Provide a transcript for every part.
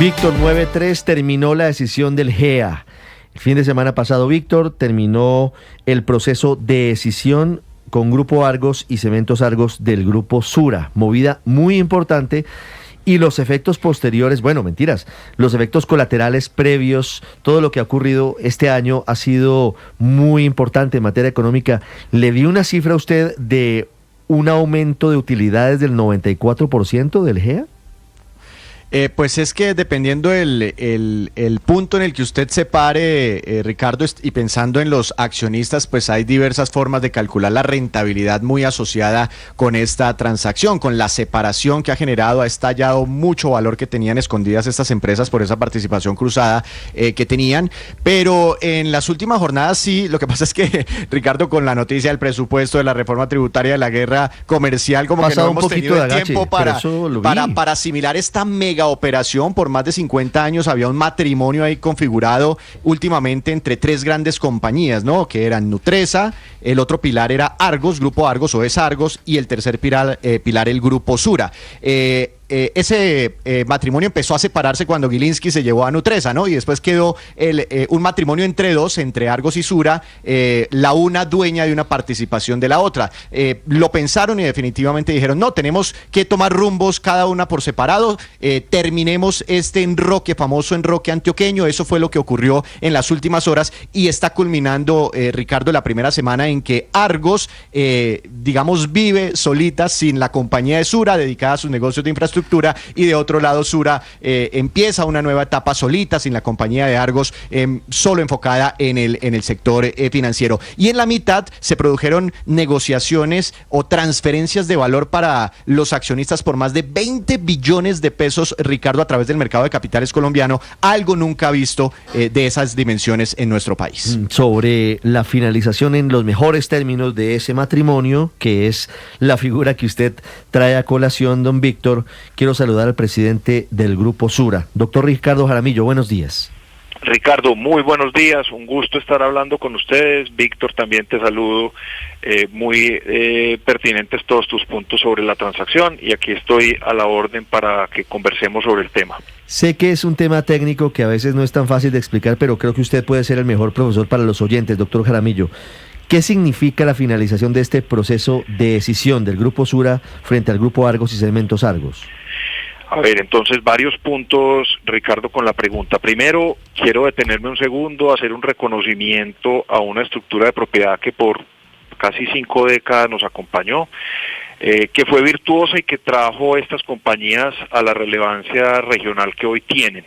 Víctor, 9-3 terminó la decisión del GEA. El fin de semana pasado, Víctor, terminó el proceso de decisión con Grupo Argos y Cementos Argos del Grupo Sura. Movida muy importante y los efectos posteriores, bueno, mentiras, los efectos colaterales previos, todo lo que ha ocurrido este año ha sido muy importante en materia económica. ¿Le di una cifra a usted de un aumento de utilidades del 94% del GEA? Pues es que dependiendo el punto en el que usted se pare, Ricardo, y pensando en los accionistas, pues hay diversas formas de calcular la rentabilidad muy asociada con esta transacción, con la separación que ha generado, ha estallado mucho valor que tenían escondidas estas empresas por esa participación cruzada que tenían, pero en las últimas jornadas sí, lo que pasa es que, Ricardo, con la noticia del presupuesto, de la reforma tributaria, de la guerra comercial, como que no hemos tenido el tiempo para asimilar esta mega operación. Por más de 50 años había un matrimonio ahí configurado últimamente entre tres grandes compañías, ¿no? Que eran Nutresa, el otro pilar era Argos, Grupo Argos o es Argos, y el tercer pilar el Grupo Sura. Ese matrimonio empezó a separarse cuando Gilinski se llevó a Nutresa, ¿no? Y después quedó un matrimonio entre dos, entre Argos y Sura, la una dueña de una participación de la otra. Lo pensaron y definitivamente dijeron, no, tenemos que tomar rumbos cada una por separado, terminemos este enroque, famoso enroque antioqueño. Eso fue lo que ocurrió en las últimas horas y está culminando, Ricardo, la primera semana en que Argos, digamos, vive solita sin la compañía de Sura, dedicada a sus negocios de infraestructura, y de otro lado Sura empieza una nueva etapa solita, sin la compañía de Argos, solo enfocada en el sector financiero. Y en la mitad se produjeron negociaciones o transferencias de valor para los accionistas por más de 20 billones de pesos, Ricardo, a través del mercado de capitales colombiano, algo nunca visto de esas dimensiones en nuestro país. Sobre la finalización en los mejores términos de ese matrimonio, que es la figura que usted trae a colación, don Víctor, quiero saludar al presidente del Grupo Sura, doctor Ricardo Jaramillo. Buenos días. Ricardo, muy buenos días, un gusto estar hablando con ustedes. Víctor, también te saludo, muy pertinentes todos tus puntos sobre la transacción y aquí estoy a la orden para que conversemos sobre el tema. Sé que es un tema técnico que a veces no es tan fácil de explicar, pero creo que usted puede ser el mejor profesor para los oyentes, doctor Jaramillo. ¿Qué significa la finalización de este proceso de decisión del Grupo Sura frente al Grupo Argos y Cementos Argos? A ver, entonces varios puntos, Ricardo, con la pregunta. Primero, quiero detenerme un segundo, hacer un reconocimiento a una estructura de propiedad que por casi 5 décadas nos acompañó, que fue virtuosa y que trajo estas compañías a la relevancia regional que hoy tienen.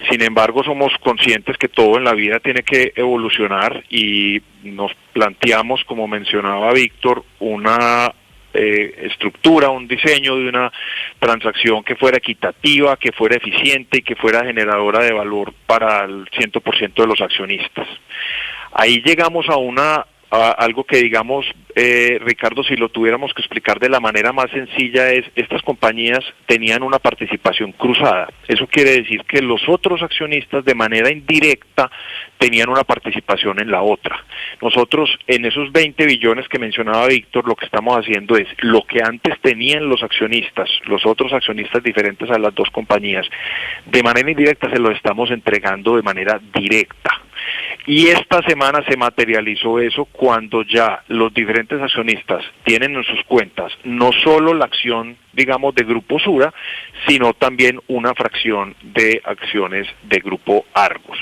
Sin embargo, somos conscientes que todo en la vida tiene que evolucionar y nos planteamos, como mencionaba Víctor, una estructura, un diseño de una transacción que fuera equitativa, que fuera eficiente y que fuera generadora de valor para el 100% de los accionistas. Ahí llegamos a algo que, digamos, Ricardo, si lo tuviéramos que explicar de la manera más sencilla, es estas compañías tenían una participación cruzada. Eso quiere decir que los otros accionistas de manera indirecta tenían una participación en la otra. Nosotros en esos 20 billones que mencionaba Víctor, lo que estamos haciendo es lo que antes tenían los accionistas, los otros accionistas diferentes a las dos compañías, de manera indirecta se los estamos entregando de manera directa. Y esta semana se materializó eso cuando ya los diferentes accionistas tienen en sus cuentas no solo la acción, digamos, de Grupo Sura, sino también una fracción de acciones de Grupo Argos.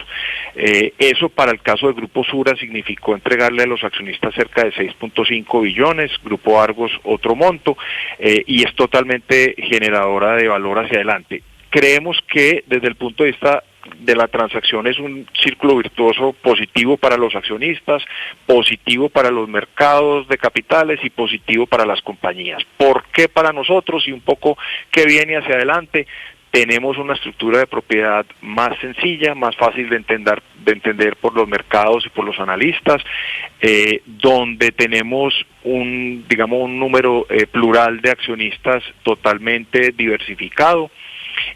Eso para el caso de Grupo Sura significó entregarle a los accionistas cerca de 6.5 billones, Grupo Argos otro monto, y es totalmente generadora de valor hacia adelante. Creemos que desde el punto de vista de la transacción es un círculo virtuoso positivo para los accionistas, positivo para los mercados de capitales y positivo para las compañías. ¿Por qué para nosotros? Y un poco qué viene hacia adelante. Tenemos una estructura de propiedad más sencilla, más fácil de entender por los mercados y por los analistas, donde tenemos un número plural de accionistas totalmente diversificado.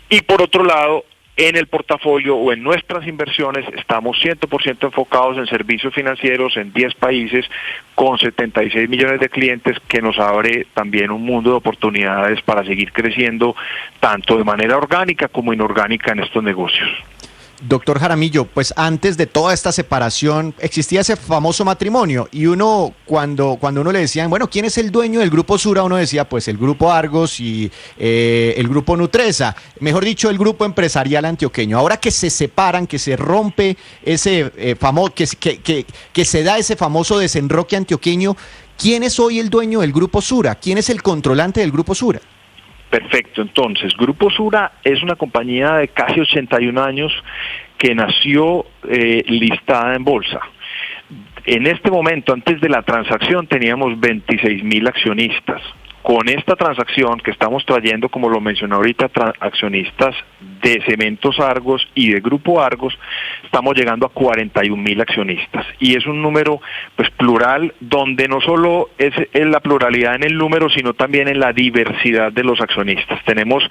Y por otro lado, En el portafolio o en nuestras inversiones estamos 100% enfocados en servicios financieros en 10 países con 76 millones de clientes, que nos abre también un mundo de oportunidades para seguir creciendo tanto de manera orgánica como inorgánica en estos negocios. Doctor Jaramillo, pues antes de toda esta separación existía ese famoso matrimonio y uno cuando uno le decían, bueno, ¿quién es el dueño del Grupo Sura? Uno decía, pues el Grupo Argos y el Grupo Nutresa, mejor dicho, el Grupo Empresarial Antioqueño. Ahora que se separan, que se rompe ese famoso, que se da ese famoso desenroque antioqueño, ¿quién es hoy el dueño del Grupo Sura? ¿Quién es el controlante del Grupo Sura? Perfecto, entonces, Grupo Sura es una compañía de casi 81 años que nació listada en bolsa. En este momento, antes de la transacción, teníamos 26,000 accionistas. Con esta transacción que estamos trayendo, como lo mencioné ahorita, accionistas de Cementos Argos y de Grupo Argos, estamos llegando a 41,000 accionistas. Y es un número pues plural, donde no solo es la pluralidad en el número, sino también en la diversidad de los accionistas. Tenemos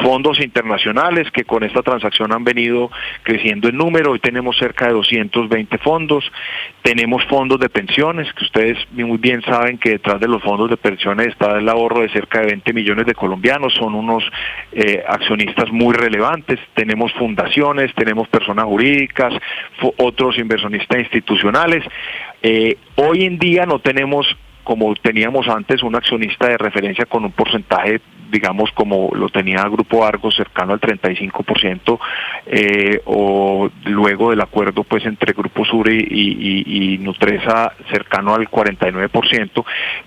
fondos internacionales que con esta transacción han venido creciendo en número. Hoy tenemos cerca de 220 fondos. Tenemos fondos de pensiones, que ustedes muy bien saben que detrás de los fondos de pensiones está el ahorro de cerca de 20 millones de colombianos. Son unos accionistas muy relevantes. Tenemos fundaciones, tenemos personas jurídicas, otros inversionistas institucionales. Hoy en día no tenemos, como teníamos antes, un accionista de referencia con un porcentaje, digamos, como lo tenía el Grupo Argos, cercano al 35%, o luego del acuerdo pues entre Grupo Sura y Nutresa, cercano al 49%,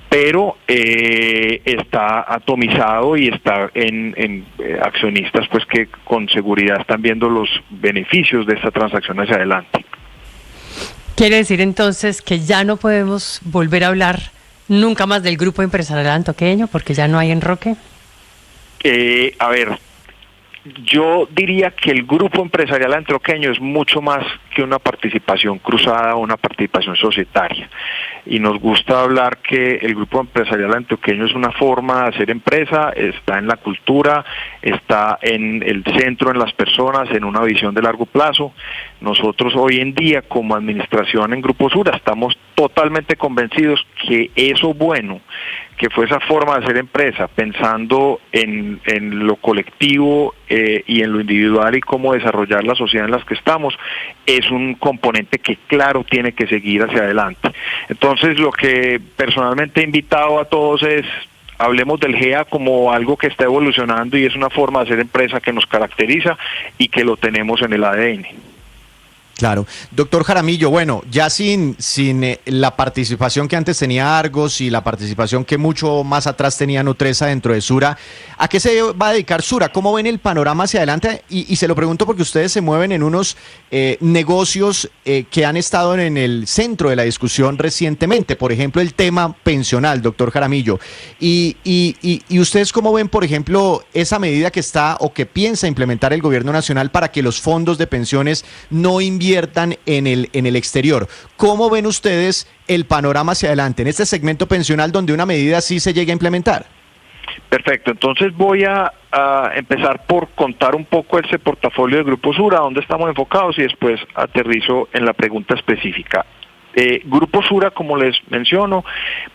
pero está atomizado y está en accionistas pues que con seguridad están viendo los beneficios de esta transacción hacia adelante. Quiere decir entonces que ya no podemos volver a hablar nunca más del Grupo Empresarial Antioqueño porque ya no hay enroque. A ver, yo diría que el Grupo Empresarial Antioqueño es mucho más que una participación cruzada o una participación societaria. Y nos gusta hablar que el Grupo Empresarial Antioqueño es una forma de hacer empresa, está en la cultura, está en el centro, en las personas, en una visión de largo plazo. Nosotros hoy en día, como administración en Grupo Sura, estamos totalmente convencidos que eso bueno, que fue esa forma de hacer empresa, pensando en lo colectivo y en lo individual y cómo desarrollar la sociedad en la que estamos, es un componente que claro tiene que seguir hacia adelante. Entonces lo que personalmente he invitado a todos es: hablemos del GEA como algo que está evolucionando y es una forma de hacer empresa que nos caracteriza y que lo tenemos en el ADN. Claro. Doctor Jaramillo, bueno, ya sin la participación que antes tenía Argos y la participación que mucho más atrás tenía Nutresa dentro de Sura, ¿a qué se va a dedicar Sura? ¿Cómo ven el panorama hacia adelante? Y se lo pregunto porque ustedes se mueven en unos negocios que han estado en el centro de la discusión recientemente. Por ejemplo, el tema pensional, doctor Jaramillo. Y ustedes cómo ven, por ejemplo, esa medida que está o que piensa implementar el gobierno nacional para que los fondos de pensiones no inviertan en el exterior. ¿Cómo ven ustedes el panorama hacia adelante en este segmento pensional donde una medida así se llegue a implementar? Perfecto, entonces voy a empezar por contar un poco ese portafolio del Grupo Sura, dónde estamos enfocados, y después aterrizo en la pregunta específica. Grupo Sura, como les menciono,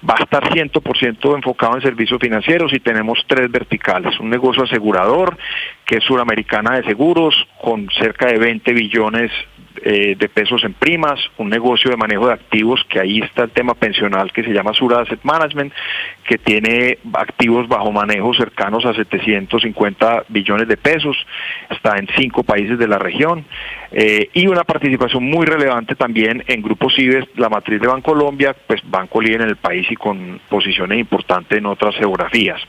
va a estar 100% enfocado en servicios financieros y tenemos 3 verticales. Un negocio asegurador, que es Suramericana de Seguros, con cerca de 20 billones de pesos en primas, un negocio de manejo de activos, que ahí está el tema pensional, que se llama Sura Asset Management, que tiene activos bajo manejo cercanos a 750 billones de pesos, está en 5 países de la región, y una participación muy relevante también en Grupo Cives, la matriz de Bancolombia, pues banco líder en el país y con posiciones importantes en otras geografías.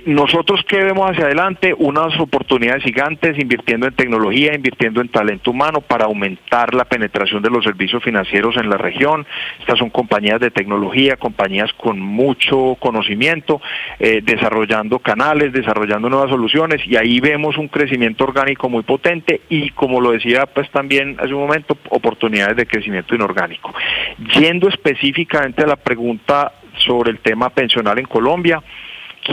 Nosotros, ¿qué vemos hacia adelante? Unas oportunidades gigantes, invirtiendo en tecnología, invirtiendo en talento humano para aumentar la penetración de los servicios financieros en la región. Estas son compañías de tecnología, compañías con mucho conocimiento, desarrollando canales, desarrollando nuevas soluciones, y ahí vemos un crecimiento orgánico muy potente y, como lo decía pues también hace un momento, oportunidades de crecimiento inorgánico. Yendo específicamente a la pregunta sobre el tema pensional en Colombia,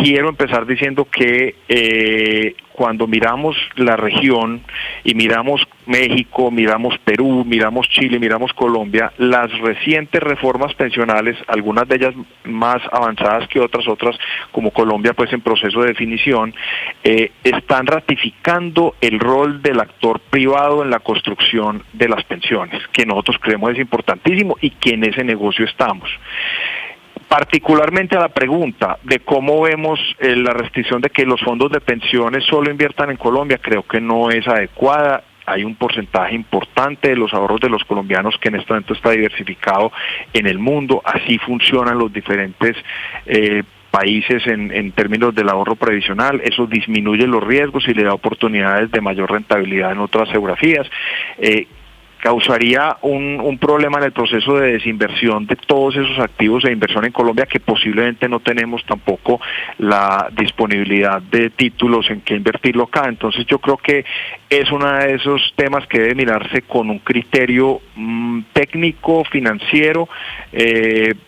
quiero empezar diciendo que cuando miramos la región y miramos México, miramos Perú, miramos Chile, miramos Colombia, las recientes reformas pensionales, algunas de ellas más avanzadas que otras como Colombia pues en proceso de definición, están ratificando el rol del actor privado en la construcción de las pensiones, que nosotros creemos es importantísimo y que en ese negocio estamos. Particularmente a la pregunta de cómo vemos la restricción de que los fondos de pensiones solo inviertan en Colombia, creo que no es adecuada. Hay un porcentaje importante de los ahorros de los colombianos que en este momento está diversificado en el mundo. Así funcionan los diferentes países en términos del ahorro previsional. Eso disminuye los riesgos y le da oportunidades de mayor rentabilidad en otras geografías. Causaría un problema en el proceso de desinversión de todos esos activos de inversión en Colombia, que posiblemente no tenemos tampoco la disponibilidad de títulos en que invertirlo acá. Entonces yo creo que es uno de esos temas que debe mirarse con un criterio técnico, financiero,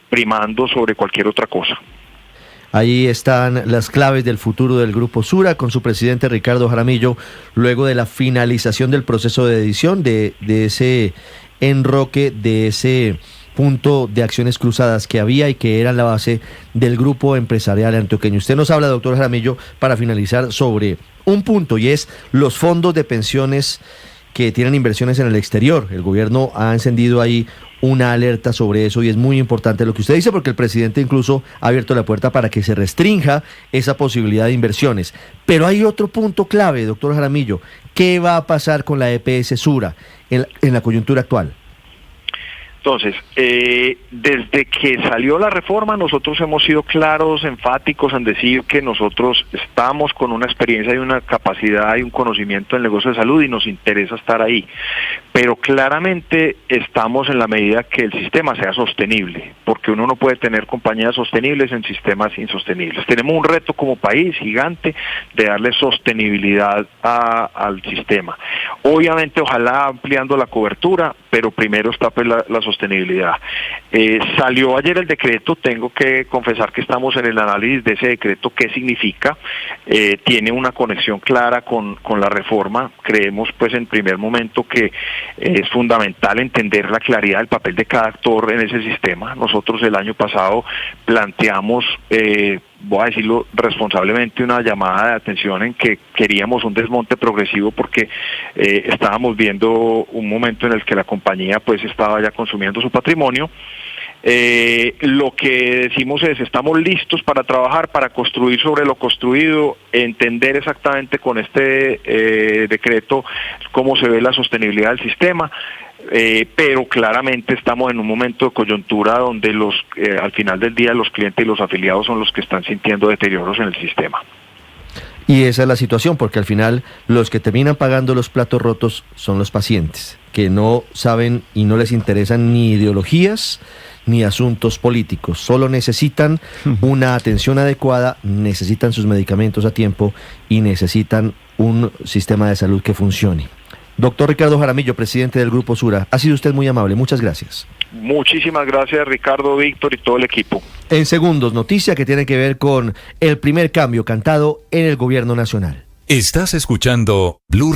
primando sobre cualquier otra cosa. Ahí están las claves del futuro del Grupo Sura con su presidente Ricardo Jaramillo, luego de la finalización del proceso de edición de ese enroque, de ese punto de acciones cruzadas que había y que eran la base del grupo empresarial antioqueño. Usted nos habla, doctor Jaramillo, para finalizar, sobre un punto, y es los fondos de pensiones que tienen inversiones en el exterior. El gobierno ha encendido ahí una alerta sobre eso y es muy importante lo que usted dice, porque el presidente incluso ha abierto la puerta para que se restrinja esa posibilidad de inversiones. Pero hay otro punto clave, doctor Jaramillo. ¿Qué va a pasar con la EPS Sura en la coyuntura actual? Entonces, desde que salió la reforma, nosotros hemos sido claros, enfáticos en decir que nosotros estamos con una experiencia y una capacidad y un conocimiento del negocio de salud y nos interesa estar ahí. Pero claramente estamos en la medida que el sistema sea sostenible, porque uno no puede tener compañías sostenibles en sistemas insostenibles. Tenemos un reto como país gigante de darle sostenibilidad al sistema. Obviamente, ojalá ampliando la cobertura, pero primero está pues la sostenibilidad. Salió ayer el decreto, tengo que confesar que estamos en el análisis de ese decreto, qué significa, tiene una conexión clara con la reforma. Creemos pues en primer momento que es fundamental entender la claridad del papel de cada actor en ese sistema. Nosotros el año pasado planteamos, voy a decirlo responsablemente, una llamada de atención en que queríamos un desmonte progresivo porque estábamos viendo un momento en el que la compañía pues estaba ya consumiendo su patrimonio. Lo que decimos es, estamos listos para trabajar, para construir sobre lo construido, entender exactamente con este decreto cómo se ve la sostenibilidad del sistema. Pero claramente estamos en un momento de coyuntura donde al final del día los clientes y los afiliados son los que están sintiendo deterioros en el sistema. Y esa es la situación, porque al final los que terminan pagando los platos rotos son los pacientes, que no saben y no les interesan ni ideologías ni asuntos políticos, solo necesitan una atención adecuada, necesitan sus medicamentos a tiempo y necesitan un sistema de salud que funcione. Doctor Ricardo Jaramillo, presidente del Grupo Sura, ha sido usted muy amable, muchas gracias. Muchísimas gracias, Ricardo, Víctor y todo el equipo. En segundos, noticia que tiene que ver con el primer cambio cantado en el gobierno nacional. Estás escuchando Blue